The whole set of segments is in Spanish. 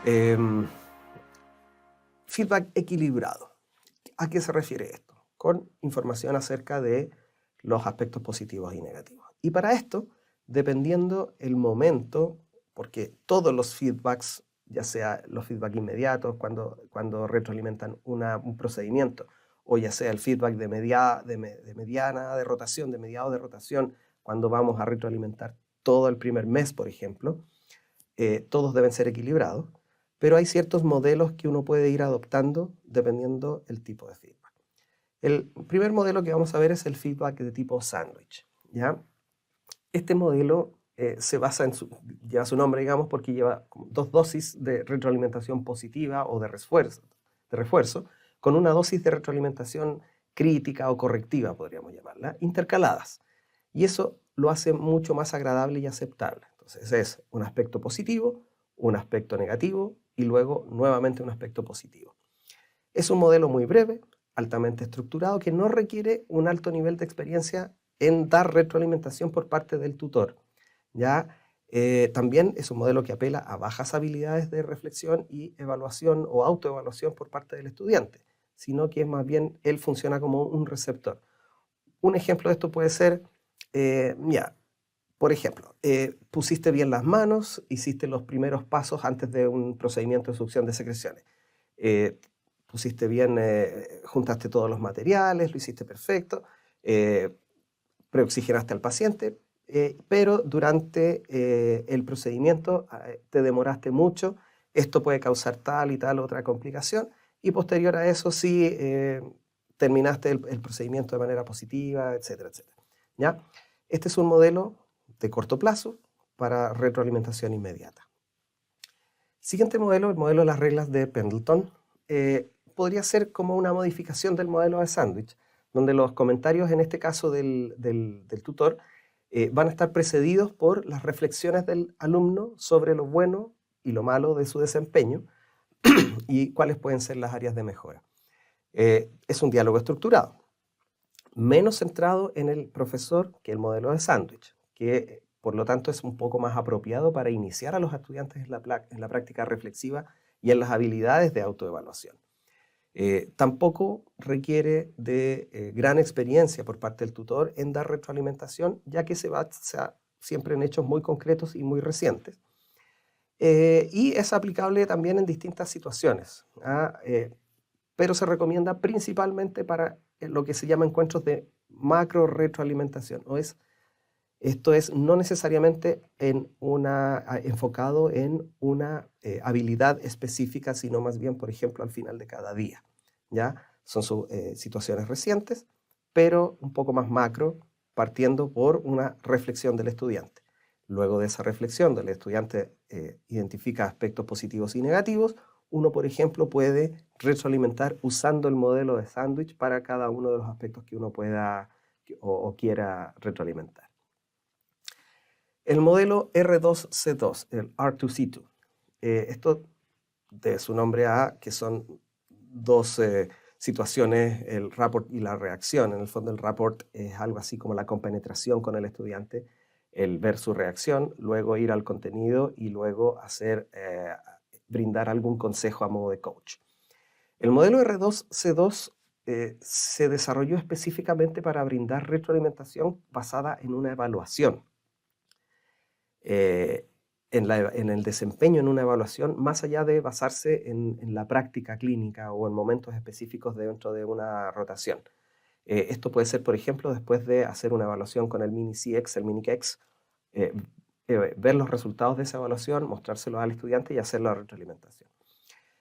Em, Feedback equilibrado. ¿A qué se refiere esto? Con información acerca de los aspectos positivos y negativos. Y para esto, dependiendo el momento, porque todos los feedbacks, ya sea los feedback inmediatos cuando retroalimentan un procedimiento, o ya sea el feedback de mediana de rotación, de mediado de rotación, cuando vamos a retroalimentar todo el primer mes, por ejemplo, todos deben ser equilibrados, pero hay ciertos modelos que uno puede ir adoptando dependiendo el tipo de feedback. El primer modelo que vamos a ver es el feedback de tipo sándwich, ¿ya? Este modelo se basa lleva su nombre, digamos, porque lleva dos dosis de retroalimentación positiva o de refuerzo, con una dosis de retroalimentación crítica o correctiva, podríamos llamarla, intercaladas. Y eso lo hace mucho más agradable y aceptable. Entonces es un aspecto positivo, un aspecto negativo y luego nuevamente un aspecto positivo. Es un modelo muy breve, altamente estructurado, que no requiere un alto nivel de experiencia en dar retroalimentación por parte del tutor. ¿Ya? También es un modelo que apela a bajas habilidades de reflexión y evaluación o autoevaluación por parte del estudiante, sino que más bien él funciona como un receptor. Un ejemplo de esto puede ser, por ejemplo, pusiste bien las manos, hiciste los primeros pasos antes de un procedimiento de succión de secreciones. Pusiste bien, juntaste todos los materiales, lo hiciste perfecto, preoxigenaste al paciente, pero durante el procedimiento te demoraste mucho, esto puede causar tal y tal otra complicación, y posterior a eso sí terminaste el procedimiento de manera positiva, etcétera, etcétera. ¿Ya? Este es un modelo de corto plazo para retroalimentación inmediata. Siguiente modelo, el modelo de las reglas de Pendleton, podría ser como una modificación del modelo de sándwich, donde los comentarios, en este caso del tutor, van a estar precedidos por las reflexiones del alumno sobre lo bueno y lo malo de su desempeño y cuáles pueden ser las áreas de mejora. Es un diálogo estructurado, menos centrado en el profesor que el modelo de sándwich, que por lo tanto es un poco más apropiado para iniciar a los estudiantes en la práctica reflexiva y en las habilidades de autoevaluación. Tampoco requiere de gran experiencia por parte del tutor en dar retroalimentación, ya que se basa siempre en hechos muy concretos y muy recientes. Y es aplicable también en distintas situaciones, pero se recomienda principalmente para lo que se llama encuentros de macro retroalimentación. Esto es no necesariamente enfocado en una habilidad específica, sino más bien, por ejemplo, al final de cada día. ¿Ya? Son situaciones recientes, pero un poco más macro, partiendo por una reflexión del estudiante. Luego de esa reflexión del estudiante identifica aspectos positivos y negativos. Uno, por ejemplo, puede retroalimentar usando el modelo de sándwich para cada uno de los aspectos que uno pueda o quiera retroalimentar. El modelo R2C2, el R2C2. Esto de su nombre a que son dos situaciones, el rapport y la reacción. En el fondo el rapport es algo así como la compenetración con el estudiante, el ver su reacción, luego ir al contenido y luego brindar algún consejo a modo de coach. El modelo R2C2 se desarrolló específicamente para brindar retroalimentación basada en una evaluación. En el desempeño en una evaluación, más allá de basarse en la práctica clínica o en momentos específicos dentro de una rotación. Esto puede ser, por ejemplo, después de hacer una evaluación con el Mini-CX, el Mini-KEX, ver los resultados de esa evaluación, mostrárselos al estudiante y hacer la retroalimentación.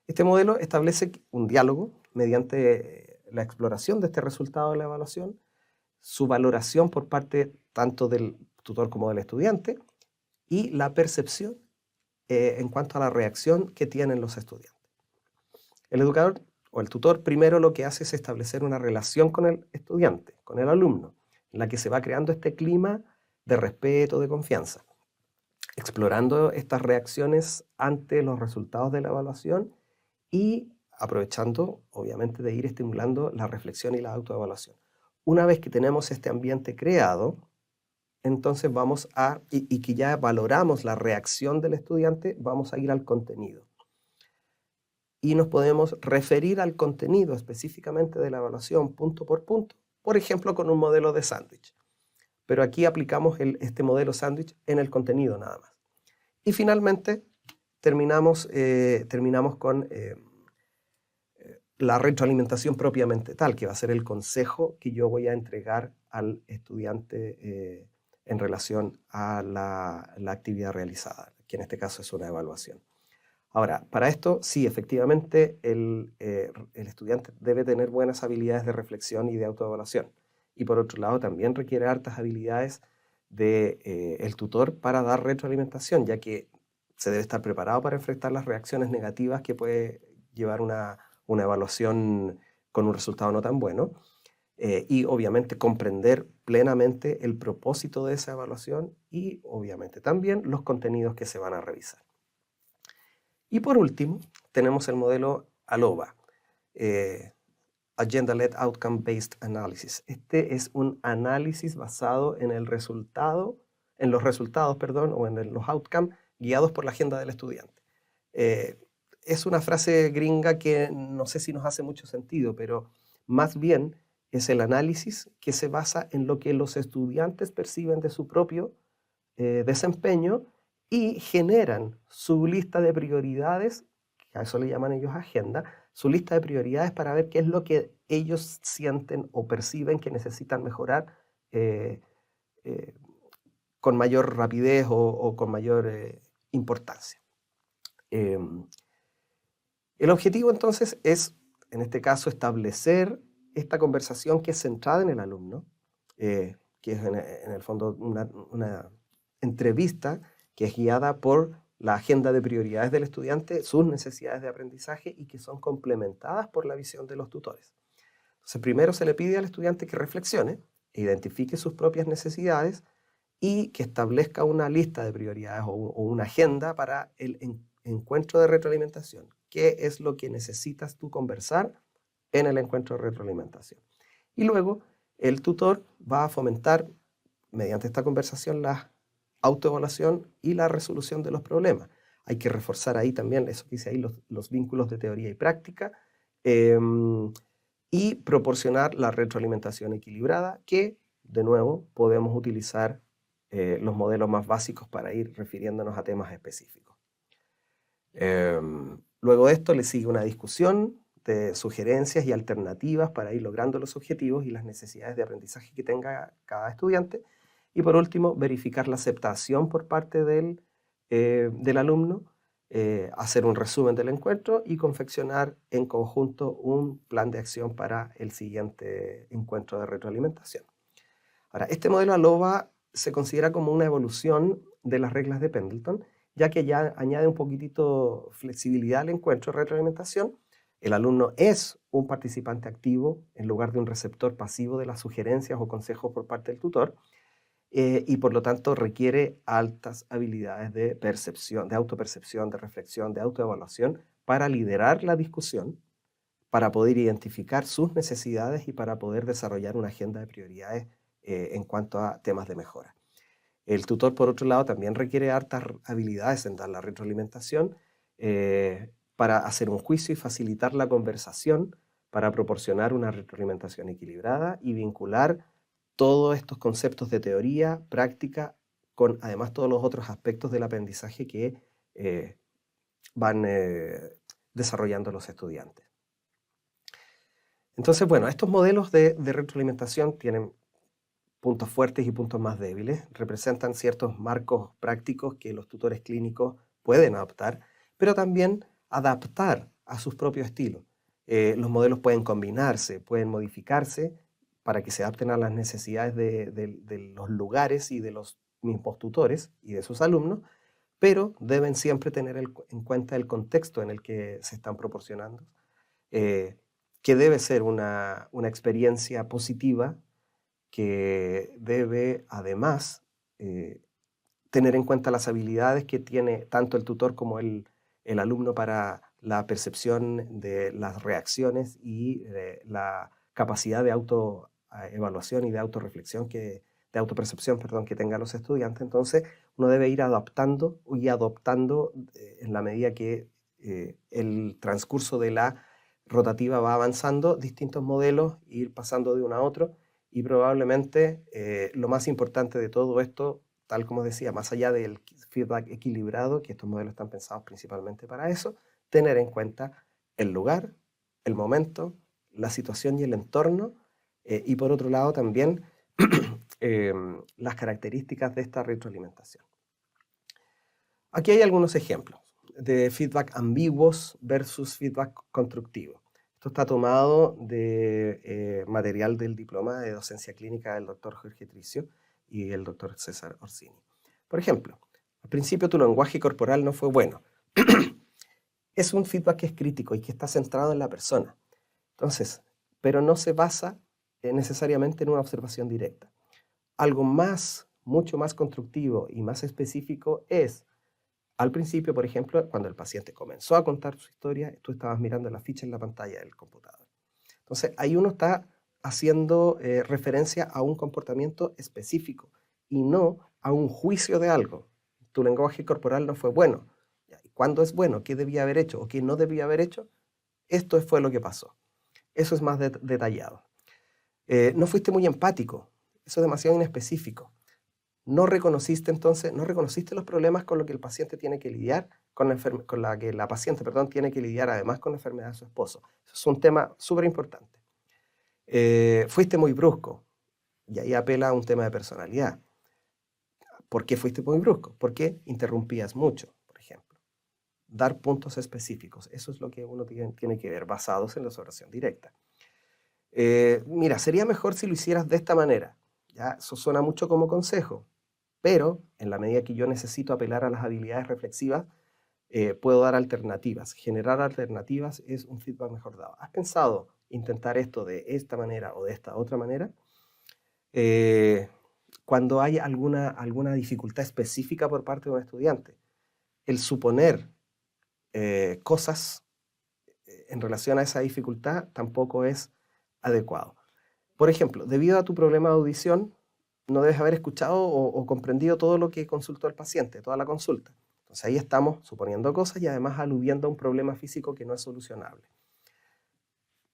Este modelo establece un diálogo mediante la exploración de este resultado de la evaluación, su valoración por parte tanto del tutor como del estudiante, y la percepción en cuanto a la reacción que tienen los estudiantes. El educador o el tutor primero lo que hace es establecer una relación con el estudiante, con el alumno, en la que se va creando este clima de respeto, de confianza, explorando estas reacciones ante los resultados de la evaluación y aprovechando, obviamente, de ir estimulando la reflexión y la autoevaluación. Una vez que tenemos este ambiente creado, entonces y que ya valoramos la reacción del estudiante, vamos a ir al contenido. y nos podemos referir al contenido específicamente de la evaluación punto por punto, por ejemplo, con un modelo de sándwich. Pero aquí aplicamos este modelo sándwich en el contenido nada más. Y finalmente terminamos con la retroalimentación propiamente tal, que va a ser el consejo que yo voy a entregar al estudiante en relación a la actividad realizada, que en este caso es una evaluación. Ahora, para esto, sí, efectivamente, el estudiante debe tener buenas habilidades de reflexión y de autoevaluación. Y por otro lado, también requiere hartas habilidades del tutor para dar retroalimentación, ya que se debe estar preparado para enfrentar las reacciones negativas que puede llevar una evaluación con un resultado no tan bueno. Y obviamente comprender plenamente el propósito de esa evaluación y obviamente también los contenidos que se van a revisar. Y por último, tenemos el modelo ALOBA, Agenda-Led Outcome-Based Analysis. Este es un análisis basado en los resultados, o en los outcomes guiados por la agenda del estudiante. Es una frase gringa que no sé si nos hace mucho sentido, pero más bien es el análisis que se basa en lo que los estudiantes perciben de su propio desempeño y generan su lista de prioridades, que a eso le llaman ellos agenda, su lista de prioridades para ver qué es lo que ellos sienten o perciben que necesitan mejorar con mayor rapidez o con mayor importancia. El objetivo entonces es, en este caso, establecer esta conversación que es centrada en el alumno, que es en el fondo una entrevista que es guiada por la agenda de prioridades del estudiante, sus necesidades de aprendizaje y que son complementadas por la visión de los tutores. Entonces, primero se le pide al estudiante que reflexione, identifique sus propias necesidades y que establezca una lista de prioridades o una agenda para el encuentro de retroalimentación. ¿Qué es lo que necesitas tú conversar en el encuentro de retroalimentación? Y luego el tutor va a fomentar, mediante esta conversación, la autoevaluación y la resolución de los problemas. Hay que reforzar ahí también, eso que dice ahí, los vínculos de teoría y práctica, y proporcionar la retroalimentación equilibrada, que, de nuevo, podemos utilizar los modelos más básicos para ir refiriéndonos a temas específicos. Luego de esto le sigue una discusión de sugerencias y alternativas para ir logrando los objetivos y las necesidades de aprendizaje que tenga cada estudiante. Y por último, verificar la aceptación por parte del alumno, hacer un resumen del encuentro y confeccionar en conjunto un plan de acción para el siguiente encuentro de retroalimentación. Ahora, este modelo ALOBA se considera como una evolución de las reglas de Pendleton, ya que ya añade un poquitito flexibilidad al encuentro de retroalimentación. El alumno es un participante activo en lugar de un receptor pasivo de las sugerencias o consejos por parte del tutor, y por lo tanto requiere altas habilidades de percepción, de autopercepción, de reflexión, de autoevaluación para liderar la discusión, para poder identificar sus necesidades y para poder desarrollar una agenda de prioridades en cuanto a temas de mejora. El tutor, por otro lado, también requiere hartas habilidades en dar la retroalimentación para hacer un juicio y facilitar la conversación, para proporcionar una retroalimentación equilibrada y vincular todos estos conceptos de teoría, práctica, con además todos los otros aspectos del aprendizaje que van desarrollando los estudiantes. Entonces, bueno, estos modelos de retroalimentación tienen puntos fuertes y puntos más débiles, representan ciertos marcos prácticos que los tutores clínicos pueden adoptar, pero también adaptar a sus propios estilos. Los modelos pueden combinarse, pueden modificarse para que se adapten a las necesidades de los lugares y de los mismos tutores y de sus alumnos, pero deben siempre tener en cuenta el contexto en el que se están proporcionando, que debe ser una experiencia positiva, que debe además tener en cuenta las habilidades que tiene tanto el tutor como el alumno para la percepción de las reacciones y la capacidad de autoevaluación y de autorreflexión, de autopercepción, que tengan los estudiantes. Entonces uno debe ir adaptando y adoptando en la medida que el transcurso de la rotativa va avanzando, distintos modelos, ir pasando de uno a otro, y probablemente lo más importante de todo esto, tal como decía, más allá del feedback equilibrado, que estos modelos están pensados principalmente para eso, tener en cuenta el lugar, el momento, la situación y el entorno, y por otro lado también las características de esta retroalimentación. Aquí hay algunos ejemplos de feedback ambiguos versus feedback constructivo. Esto está tomado de material del diploma de docencia clínica del doctor Jorge Tricio y el doctor César Orsini. Por ejemplo, al principio tu lenguaje corporal no fue bueno. Es un feedback que es crítico y que está centrado en la persona. Entonces, pero no se basa necesariamente en una observación directa. Algo más, mucho más constructivo y más específico es, al principio, por ejemplo, cuando el paciente comenzó a contar su historia, tú estabas mirando la ficha en la pantalla del computador. Entonces, ahí uno está haciendo referencia a un comportamiento específico y no a un juicio de algo. Tu lenguaje corporal no fue bueno. ¿Cuándo es bueno? ¿Qué debía haber hecho o qué no debía haber hecho? Esto fue lo que pasó. Eso es más detallado. No fuiste muy empático. Eso es demasiado inespecífico. No reconociste entonces, no reconociste los problemas con los que el paciente tiene que lidiar, con la que la paciente, perdón, tiene que lidiar además con la enfermedad de su esposo. Eso es un tema súper importante. Fuiste muy brusco, y ahí apela a un tema de personalidad. ¿Por qué fuiste muy brusco? Porque interrumpías mucho, por ejemplo. Dar puntos específicos, eso es lo que uno tiene que ver, basados en la observación directa. Mira, sería mejor si lo hicieras de esta manera. ¿Ya? Eso suena mucho como consejo, pero en la medida que yo necesito apelar a las habilidades reflexivas, puedo dar alternativas. Generar alternativas es un feedback mejor dado. ¿Has pensado intentar esto de esta manera o de esta otra manera? Cuando hay alguna dificultad específica por parte de un estudiante, el suponer cosas en relación a esa dificultad tampoco es adecuado. Por ejemplo, debido a tu problema de audición, no debes haber escuchado o comprendido todo lo que consultó el paciente, toda la consulta. Entonces ahí estamos suponiendo cosas y además aludiendo a un problema físico que no es solucionable.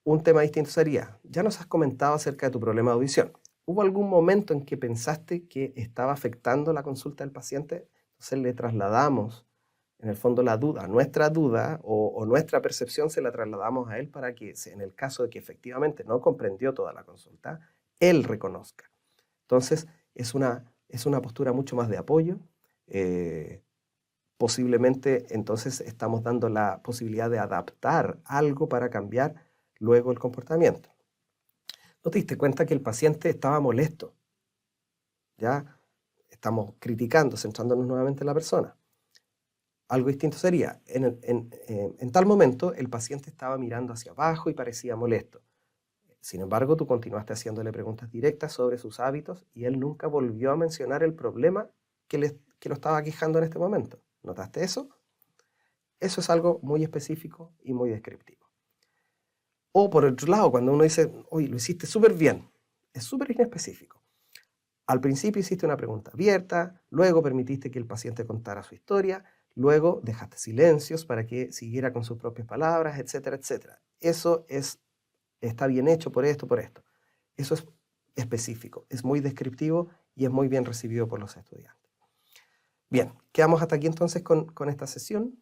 Un tema distinto sería, ya nos has comentado acerca de tu problema de audición. ¿Hubo algún momento en que pensaste que estaba afectando la consulta del paciente? Entonces le trasladamos, en el fondo, la duda, nuestra duda o nuestra percepción se la trasladamos a él para que, en el caso de que efectivamente no comprendió toda la consulta, él reconozca. Entonces, es una postura mucho más de apoyo. Posiblemente, entonces, estamos dando la posibilidad de adaptar algo para cambiar luego el comportamiento. ¿No te diste cuenta que el paciente estaba molesto? Ya estamos criticando, centrándonos nuevamente en la persona. Algo distinto sería, en tal momento el paciente estaba mirando hacia abajo y parecía molesto. Sin embargo, tú continuaste haciéndole preguntas directas sobre sus hábitos y él nunca volvió a mencionar el problema que lo estaba quejando en este momento. ¿Notaste eso? Eso es algo muy específico y muy descriptivo. O por otro lado, cuando uno dice, oye, lo hiciste súper bien, es súper inespecífico. Al principio hiciste una pregunta abierta, luego permitiste que el paciente contara su historia, luego dejaste silencios para que siguiera con sus propias palabras, etcétera, etcétera. Eso está bien hecho por esto, por esto. Eso es específico, es muy descriptivo y es muy bien recibido por los estudiantes. Bien, quedamos hasta aquí entonces con esta sesión.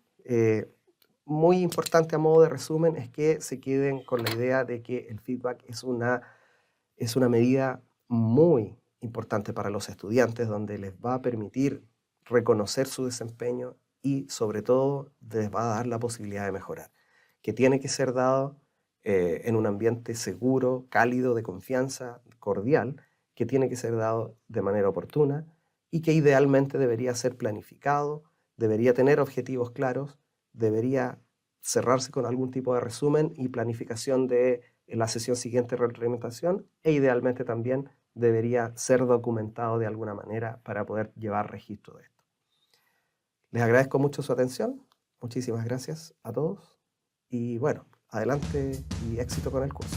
Muy importante a modo de resumen es que se queden con la idea de que el feedback es una medida muy importante para los estudiantes, donde les va a permitir reconocer su desempeño y sobre todo les va a dar la posibilidad de mejorar, que tiene que ser dado en un ambiente seguro, cálido, de confianza, cordial, que tiene que ser dado de manera oportuna y que idealmente debería ser planificado, debería tener objetivos claros, debería cerrarse con algún tipo de resumen y planificación de la sesión siguiente de retroalimentación e idealmente también debería ser documentado de alguna manera para poder llevar registro de esto. Les agradezco mucho su atención, muchísimas gracias a todos y bueno, adelante y éxito con el curso.